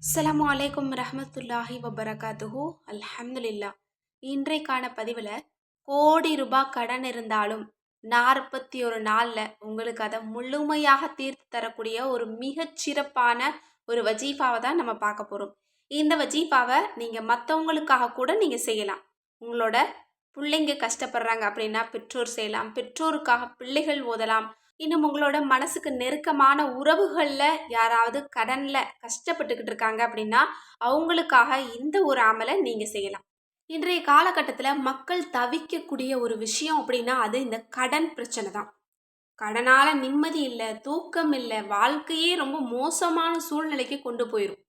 அஸ்ஸலாமு அலைக்கும் ரஹமத்துல்லாஹி வபரகாத்துஹு. அல்ஹம்துலில்லா. இன்றைக்கான பதிவில் கோடி ரூபாய் கடன் இருந்தாலும் 41 நாளில் உங்களுக்கு அதை முழுமையாக தீர்த்து தரக்கூடிய ஒரு மிகச்சிறப்பான ஒரு வஜீஃபாவை தான் நம்ம பார்க்க போகிறோம். இந்த வஜீஃபாவை நீங்கள் மற்றவங்களுக்காக கூட நீங்கள் செய்யலாம். உங்களோட பிள்ளைங்க கஷ்டப்படுறாங்க அப்படின்னா பெற்றோர் செய்யலாம், பெற்றோருக்காக பிள்ளைகள் ஓதலாம். இன்னும் உங்களோட மனசுக்கு நெருக்கமான உறவுகளில் யாராவது கடனில் கஷ்டப்பட்டுக்கிட்டு இருக்காங்க அப்படின்னா அவங்களுக்காக இந்த ஒரு அமலை நீங்கள் செய்யலாம். இன்றைய காலகட்டத்தில் மக்கள் தவிக்கக்கூடிய ஒரு விஷயம் அப்படின்னா அது இந்த கடன் பிரச்சனை தான். கடனால் நிம்மதி இல்லை, தூக்கம் இல்லை, வாழ்க்கையே ரொம்ப மோசமான சூழ்நிலைக்கு கொண்டு போயிடும்.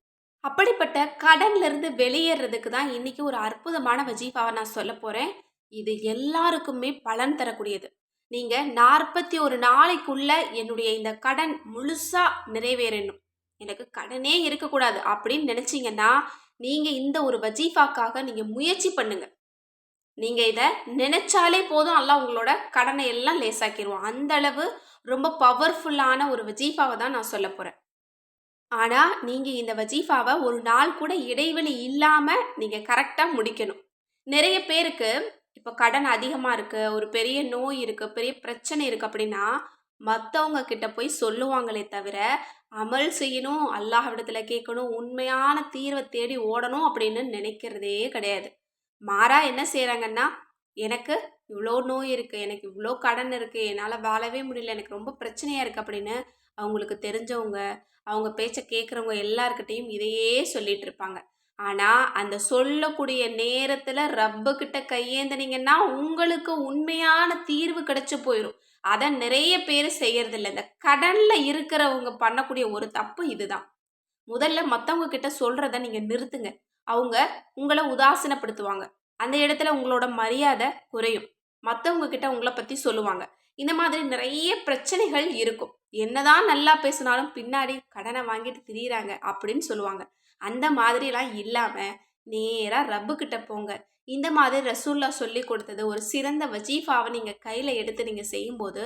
அப்படிப்பட்ட கடன்லேருந்து வெளியேறதுக்கு தான் இன்றைக்கி ஒரு அற்புதமான வஜீஃபாவை நான் சொல்ல போகிறேன். இது எல்லாருக்குமே பலன் தரக்கூடியது. நீங்கள் 41 நாளைக்குள்ள என்னுடைய இந்த கடன் முழுசாக நிறைவேறணும், எனக்கு கடனே இருக்கக்கூடாது அப்படின்னு நினச்சிங்கன்னா நீங்கள் இந்த ஒரு வஜீஃபாக்காக நீங்கள் முயற்சி பண்ணுங்கள். நீங்கள் இதை நினைச்சாலே போதும், அல்லாஹ் உங்களோட கடனை எல்லாம் லேசாக்கிடுவான். அந்த அளவு ரொம்ப பவர்ஃபுல்லான ஒரு வஜீஃபாவை தான் நான் சொல்ல போகிறேன். ஆனால் நீங்கள் இந்த வஜீஃபாவை ஒரு நாள் கூட இடைவெளி இல்லாமல் நீங்கள் கரெக்டாக முடிக்கணும். நிறைய பேருக்கு இப்போ கடன் அதிகமாக இருக்குது, ஒரு பெரிய நோய் இருக்குது, பெரிய பிரச்சனை இருக்குது அப்படின்னா மற்றவங்க கிட்ட போய் சொல்லுவாங்களே தவிர அமல் செய்யணும், அல்லாஹ்விடத்தில் கேட்கணும், உண்மையான தீர்வை தேடி ஓடணும் அப்படின்னு நினைக்கிறதே கிடையாது. மாறா என்ன செய்கிறாங்கன்னா, எனக்கு இவ்வளோ நோய் இருக்குது, எனக்கு இவ்வளோ கடன் இருக்குது, என்னால் வாழவே முடியல, எனக்கு ரொம்ப பிரச்சனையாக இருக்குது அப்படின்னு அவங்களுக்கு தெரிஞ்சவங்க, அவங்க பேச்சை கேட்குறவங்க எல்லாருக்கிட்டையும் இதையே சொல்லிட்டு இருப்பாங்க. ஆனால் அந்த சொல்லக்கூடிய நேரத்தில் ரப்புக்கிட்ட கையேந்தினீங்கன்னா உங்களுக்கு உண்மையான தீர்வு கிடைச்சி போயிடும். அதை நிறைய பேர் செய்யறதில்ல. இந்த கடனில் இருக்கிறவங்க பண்ணக்கூடிய ஒரு தப்பு இதுதான். முதல்ல மற்றவங்க கிட்ட சொல்கிறத நீங்கள் நிறுத்துங்க. அவங்க உங்களை உதாசீனப்படுத்துவாங்க, அந்த இடத்துல உங்களோட மரியாதை குறையும். மற்றவங்க கிட்ட உங்களை பற்றி சொல்லுவாங்க. இந்த மாதிரி நிறைய பிரச்சனைகள் இருக்கும். என்னதான் நல்லா பேசினாலும் பின்னாடி கடனை வாங்கிட்டு திரியிறாங்க அப்படின்னு சொல்லுவாங்க. அந்த மாதிரிலாம் இல்லாமல் நேராக ரப்புக்கிட்ட போங்க. இந்த மாதிரி ரசூல்லா சொல்லி கொடுத்தது ஒரு சிறந்த வஜீஃபாவை நீங்கள் கையில் எடுத்து நீங்கள் செய்யும்போது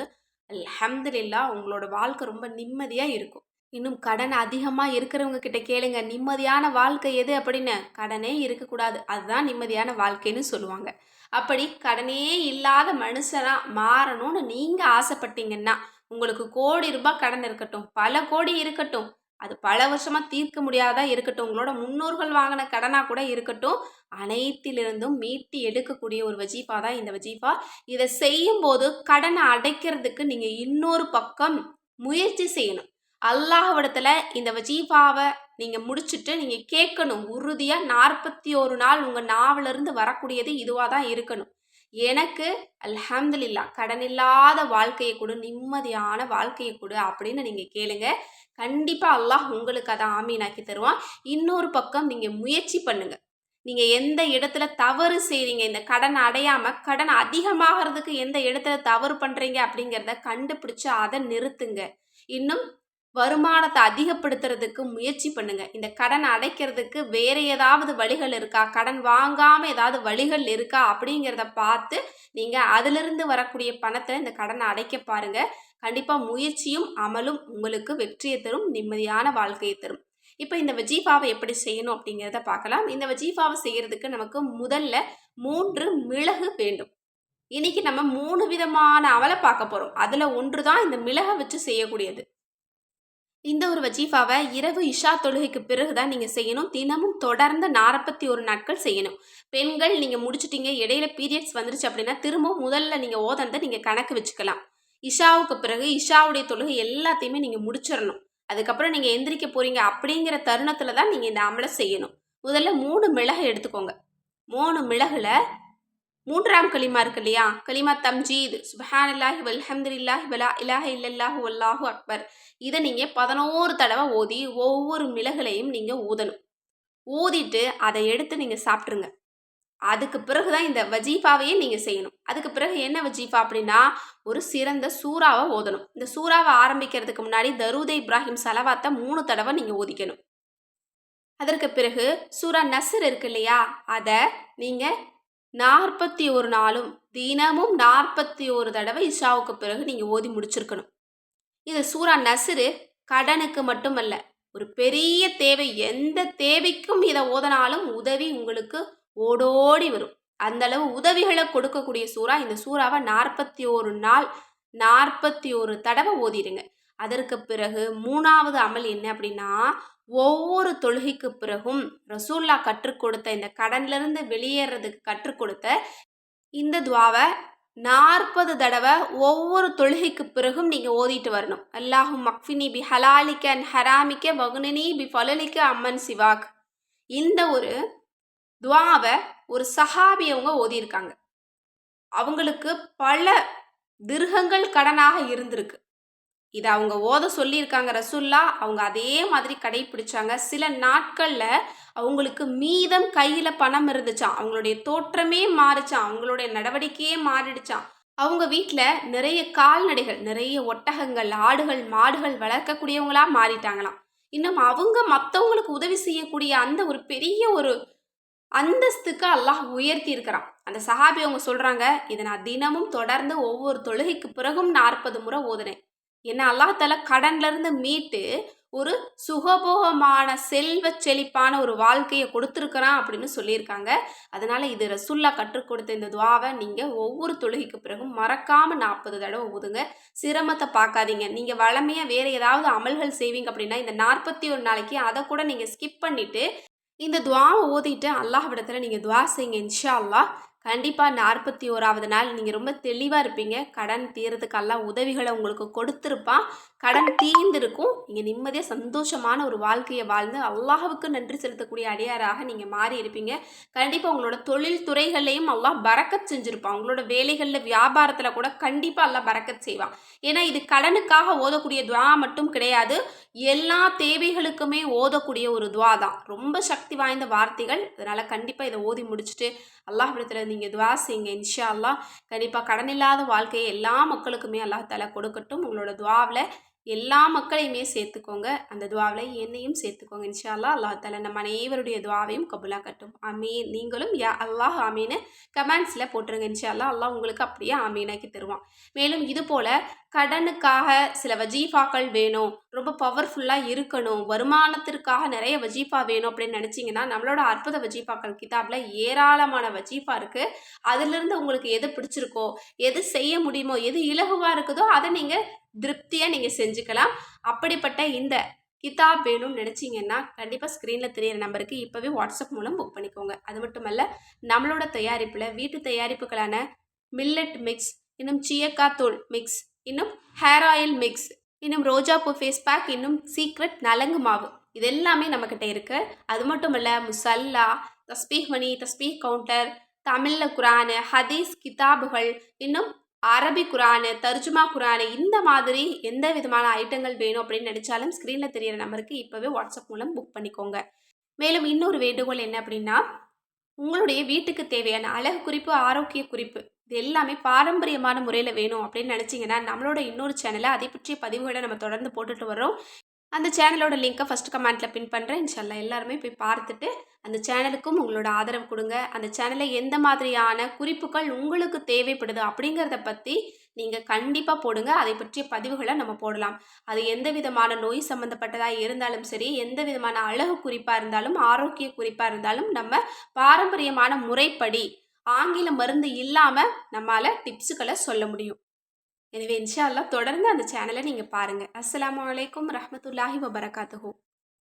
அல்ஹம்துலில்லாஹ் உங்களோட வாழ்க்கை ரொம்ப நிம்மதியாக இருக்கும். இன்னும் கடன் அதிகமாக இருக்கிறவங்க கிட்ட கேளுங்க, நிம்மதியான வாழ்க்கை எது அப்படின்னு. கடனே இருக்கக்கூடாது, அதுதான் நிம்மதியான வாழ்க்கைன்னு சொல்லுவாங்க. அப்படி கடனே இல்லாத மனுஷனாக மாறணும்னு நீங்கள் ஆசைப்பட்டீங்கன்னா உங்களுக்கு கோடி ரூபாய் கடன் இருக்கட்டும், பல கோடி இருக்கட்டும், அது பல வருஷமாக தீர்க்க முடியாதா இருக்கட்டும், உங்களோட முன்னோர்கள் வாங்கின கடனாக கூட இருக்கட்டும், அனைத்திலிருந்தும் மீட்டு எடுக்கக்கூடிய ஒரு வஜீஃபா தான் இந்த வஜீஃபா. இதை செய்யும்போது கடனை அடைக்கிறதுக்கு நீங்கள் இன்னொரு பக்கம் முயற்சி செய்யணும். அல்லாஹ்விடத்தில் இந்த வஜீஃபாவை நீங்கள் முடிச்சுட்டு நீங்கள் கேட்கணும், உறுதியாக 41 நாள் உங்கள் நாவிலிருந்து வரக்கூடியது இதுவாக தான் இருக்கணும். எனக்கு அல்ஹம்துலில்லாஹ் கடன் இல்லாத வாழ்க்கையை கொடு, நிம்மதியான வாழ்க்கையை கொடு அப்படின்னு நீங்கள் கேளுங்க. கண்டிப்பாக அல்லாஹ் உங்களுக்கு அதை ஆமீனாக்கி தருவான். இன்னொரு பக்கம் நீங்கள் முயற்சி பண்ணுங்க. நீங்கள் எந்த இடத்துல தவறு செய்கிறீங்க, இந்த கடன் அடையாமல் கடன் அதிகமாகிறதுக்கு எந்த இடத்துல தவறு பண்ணுறீங்க அப்படிங்கிறத கண்டுபிடிச்சு அதை நிறுத்துங்க. இன்னும் வருமானத்தை அதிகப்படுத்துறதுக்கு முயற்சி பண்ணுங்க. இந்த கடன் அடைக்கிறதுக்கு வேற ஏதாவது வழிகள் இருக்கா, கடன் வாங்காமல் ஏதாவது வழிகள் இருக்கா அப்படிங்கிறத பார்த்து நீங்கள் அதிலிருந்து வரக்கூடிய பணத்தை இந்த கடனை அடைக்க பாருங்க. கண்டிப்பாக முயற்சியும் அமலும் உங்களுக்கு வெற்றியை தரும், நிம்மதியான வாழ்க்கையை தரும். இப்போ இந்த வஜீஃபாவை எப்படி செய்யணும் அப்படிங்கிறத பார்க்கலாம். இந்த வஜீஃபாவை செய்யறதுக்கு நமக்கு முதல்ல 3 மிளகு வேண்டும். இன்னைக்கு நம்ம 3 விதமான அமலை பார்க்க போகிறோம். அதில் ஒன்று தான் இந்த மிளகை வச்சு செய்யக்கூடியது. இந்த ஒரு வஜீஃபாவை இரவு இஷா தொழுகைக்கு பிறகு தான் நீங்கள் செய்யணும். தினமும் தொடர்ந்து 41 நாட்கள் செய்யணும். பெண்கள் நீங்கள் முடிச்சிட்டீங்க, இடையில பீரியட்ஸ் வந்துருச்சு அப்படின்னா திரும்பவும் முதல்ல நீங்கள் ஓதந்த நீங்கள் கணக்கு வச்சுக்கலாம். இஷாவுக்கு பிறகு இஷாவுடைய தொழுகை எல்லாத்தையுமே நீங்கள் முடிச்சிடணும். அதுக்கப்புறம் நீங்கள் எந்திரிக்க போகிறீங்க அப்படிங்கிற தருணத்தில் தான் நீங்கள் இந்த அமலை செய்யணும். முதல்ல 3 மிளகு எடுத்துக்கோங்க. 3 மிளகுல 3ஆம் களிமா இருக்கு இல்லையா, களிமா தம்ஜீத், சுப்ஹானல்லாஹி வல்ஹம்துலில்லாஹி வலா இலாஹ இல்லல்லாஹு வல்லாஹு அக்பர், இதை நீங்கள் 11 தடவை ஓதி ஒவ்வொரு மிளகுலையும் நீங்கள் ஊதணும். ஊதிட்டு அதை எடுத்து நீங்கள் சாப்பிட்ருங்க. அதுக்கு பிறகு தான் இந்த வஜீஃபாவையே நீங்கள் செய்யணும். அதுக்கு பிறகு என்ன வஜீஃபா அப்படின்னா ஒரு சிறந்த சூறாவை ஓதணும். இந்த சூறாவை ஆரம்பிக்கிறதுக்கு முன்னாடி தரூதே இப்ராஹிம் சலவாத்தை 3 தடவை நீங்கள் ஓதிக்கணும். அதற்கு பிறகு சூரா நஸ்ர் இருக்கு இல்லையா, அதை நீங்கள் 41 நாளும் தினமும் 41 தடவை இஷாவுக்கு பிறகு நீங்கள் ஓதி முடிச்சிருக்கணும். இது சூரா நஸ்ரு கடனுக்கு மட்டுமல்ல, ஒரு பெரிய தேவை, எந்த தேவைக்கும் இதை ஓதனாலும் உதவி உங்களுக்கு ஓடோடி வரும். அந்த அளவு உதவிகளை கொடுக்கக்கூடிய சூறா இந்த சூறாவை 41 நாள் 41 தடவை ஓதிடுங்க. அதற்கு பிறகு 3வது அமல் என்ன அப்படின்னா, ஒவ்வொரு தொழுகைக்கு பிறகும் ரசூல்லா கற்றுக் கொடுத்த இந்த கடன்லேருந்து வெளியேறதுக்கு கற்றுக் கொடுத்த இந்த துவாவை 40 தடவை ஒவ்வொரு தொழுகைக்கு பிறகும் நீங்கள் ஓதிட்டு வரணும். அல்லாஹும் மக்ஃபினி பி ஹலாலிக்க அன் ஹராமிக்க வகுனினி பி ஃபலலிக்க அம்மன் சிவாக். இந்த ஒரு துவாவை ஒரு சஹாபி அவங்க ஓதியிருக்காங்க. அவங்களுக்கு பல திர்ஹங்கள் கடனாக இருந்திருக்கு. இதை அவங்க ஓத சொல்லியிருக்காங்க ரசூல்லா. அவங்க அதே மாதிரி கடைப்பிடிச்சாங்க. சில நாட்களில் அவங்களுக்கு மீதம் கையில் பணம் இருந்துச்சான். அவங்களுடைய தோற்றமே மாறிச்சான். அவங்களுடைய நடவடிக்கையே மாறிடுச்சான். அவங்க வீட்டில் நிறைய கால்நடைகள், நிறைய ஒட்டகங்கள், ஆடுகள், மாடுகள் வளர்க்கக்கூடியவங்களா மாறிட்டாங்களாம். இன்னும் அவங்க மற்றவங்களுக்கு உதவி செய்யக்கூடிய அந்த ஒரு பெரிய ஒரு அந்தஸ்துக்கு அல்லாஹ் உயர்த்தி இருக்கிறான். அந்த சஹாபி அவங்க சொல்கிறாங்க, இதை நான் தினமும் தொடர்ந்து ஒவ்வொரு தொழுகைக்கு பிறகும் 40 முறை ஓதுனேன். என்ன அல்லாஹ்தால கடன்லேருந்து மீட்டு ஒரு சுகபோகமான செல்வ செழிப்பான ஒரு வாழ்க்கையை கொடுத்துருக்கிறான் அப்படின்னு சொல்லியிருக்காங்க. அதனால் இது ரசூல்லா கற்றுக் கொடுத்த இந்த துவாவை நீங்கள் ஒவ்வொரு தொழுகைக்கு பிறகும் மறக்காமல் 40 தடவை ஓதுங்க. சிரமத்தை பார்க்காதீங்க. நீங்கள் வளமையாக வேறு ஏதாவது அமல்கள் செய்வீங்க அப்படின்னா இந்த 41 நாளைக்கு அதை கூட நீங்கள் ஸ்கிப் பண்ணிவிட்டு இந்த துவாவை ஓதிட்டு அல்லாஹ்விடத்தில் நீங்கள் துவா செய்யுங்க. இன்ஷா அல்லாஹ் கண்டிப்பாக 41வது நாள் நீங்கள் ரொம்ப தெளிவாக இருப்பீங்க. கடன் தீர்றதுக்கு அல்லாஹ் உதவிகளை உங்களுக்கு கொடுத்துருப்பான். கடன் தீர்ந்திருக்கும். நீங்கள் நிம்மதியாக சந்தோஷமான ஒரு வாழ்க்கையை வாழ்ந்து அல்லாஹ்வுக்கு நன்றி செலுத்தக்கூடிய அடியாராக நீங்கள் மாறி இருப்பீங்க. கண்டிப்பாக உங்களோட தொழில் துறைகள்லையும் அல்லாஹ் பரக்கத் செஞ்சுருப்பான். உங்களோட வேலைகளில் வியாபாரத்தில் கூட கண்டிப்பாக அல்லாஹ் பரக்கத் செய்வான். ஏன்னா இது கடனுக்காக ஓதக்கூடிய துவா மட்டும் கிடையாது, எல்லா தேவைகளுக்குமே ஓதக்கூடிய ஒரு துவா தான். ரொம்ப சக்தி வாய்ந்த வார்த்தைகள். அதனால் கண்டிப்பாக இதை ஓதி முடிச்சுட்டு அல்லாஹ்விடத்தில் நீங்கள் துவா செய்யுங்க. இன்ஷா அல்லாஹ் கண்டிப்பாக கடன் இல்லாத வாழ்க்கையை எல்லா மக்களுக்குமே அல்லாஹ் தஆலா கொடுக்கட்டும். உங்களோட துவாவில் எல்லா மக்களையுமே சேர்த்துக்கோங்க. அந்த துவாவில் என்னையும் சேர்த்துக்கோங்க. இன்ஷா அல்லாஹ் அல்லாஹ் தஆலா நம்ம அனைவருடைய துவாவையும் கபூலாக்கட்டும். ஆமீன். நீங்களும் யா அல்லாஹ் ஆமீன்னு கமெண்ட்ஸில் போட்டுருங்க. இன்ஷா அல்லாஹ் அல்லாஹ் உங்களுக்கு அப்படியே ஆமீனாக்கி தருவான். மேலும் இது போல் கடனுக்காக சில வஜீஃபாக்கள் வேணும், ரொம்ப பவர்ஃபுல்லாக இருக்கணும், வருமானத்திற்காக நிறைய வஜீஃபா வேணும் அப்படின்னு நினச்சிங்கன்னா நம்மளோட அற்புத வஜீஃபாக்கள் கிதாபில் ஏராளமான வஜீஃபா இருக்குது. அதிலிருந்து உங்களுக்கு எது பிடிச்சிருக்கோ, எது செய்ய முடியுமோ, எது இலகுவாக இருக்குதோ அதை நீங்கள் திருப்தியாக நீங்கள் செஞ்சுக்கலாம். அப்படிப்பட்ட இந்த கிதாப் வேணும்னு நினச்சிங்கன்னா கண்டிப்பாக ஸ்க்ரீனில் தெரியிற நம்பருக்கு இப்போவே வாட்ஸ்அப் மூலம் புக் பண்ணிக்கோங்க. அது மட்டுமல்ல, நம்மளோட தயாரிப்பில் வீட்டு தயாரிப்புகளான மில்லட் மிக்ஸ், இன்னும் சியக்கா தூள் மிக்ஸ், இன்னும் ஹேர் ஆயில் மிக்ஸ், இன்னும் ரோஜாப்பூ ஃபேஸ் பேக், இன்னும் சீக்ரெட் நலங்கு மாவு, இது எல்லாமே நம்மக்கிட்ட இருக்குது. அது மட்டும் இல்லை, முசல்லா, தஸ்பீஹ் மணி, தஸ்பீஹ் கவுண்டர், தமிழில் குரானு, ஹதீஸ் கிதாபுகள், இன்னும் அரபி குரானு, தர்ஜுமா குரானு, இந்த மாதிரி எந்த விதமான ஐட்டங்கள் வேணும் அப்படின்னு நினச்சாலும் ஸ்க்ரீனில் தெரியிற நம்பருக்கு இப்போவே வாட்ஸ்அப் மூலம் புக் பண்ணிக்கோங்க. மேலும் இன்னொரு வேண்டுகோள் என்ன அப்படின்னா, உங்களுடைய வீட்டுக்கு தேவையான அழகு குறிப்பு, ஆரோக்கிய குறிப்பு இது எல்லாமே பாரம்பரியமான முறையில் வேணும் அப்படின்னு நினச்சிங்கன்னா நம்மளோட இன்னொரு சேனலை அதை பற்றிய பதிவுகளை நம்ம தொடர்ந்து போட்டுட்டு வரோம். அந்த சேனலோட லிங்க்கை ஃபஸ்ட்டு கமெண்ட்டில் பின் பண்ணுறேன். இன்ஷால்லா எல்லாருமே போய் பார்த்துட்டு அந்த சேனலுக்கும் உங்களோட ஆதரவு கொடுங்க. அந்த சேனலில் எந்த மாதிரியான குறிப்புகள் உங்களுக்கு தேவைப்படுது அப்படிங்கிறத பற்றி நீங்கள் கண்டிப்பாக போடுங்க. அதை பற்றிய பதிவுகளை நம்ம போடலாம். அது எந்த விதமான நோய் சம்மந்தப்பட்டதாக இருந்தாலும் சரி, எந்த விதமான அழகு குறிப்பாக இருந்தாலும், ஆரோக்கிய குறிப்பாக இருந்தாலும் நம்ம பாரம்பரியமான முறைப்படி ஆங்கில மருந்து இல்லாமல் நம்மளால் டிப்ஸுகளை சொல்ல முடியும். எனவே இன்ஷா அல்லாஹ் தொடர்ந்து அந்த சேனலை நீங்கள் பாருங்கள். அஸ்ஸலாமு அலைக்கும் ரஹ்மத்துல்லாஹி வபரகாத்துஹு.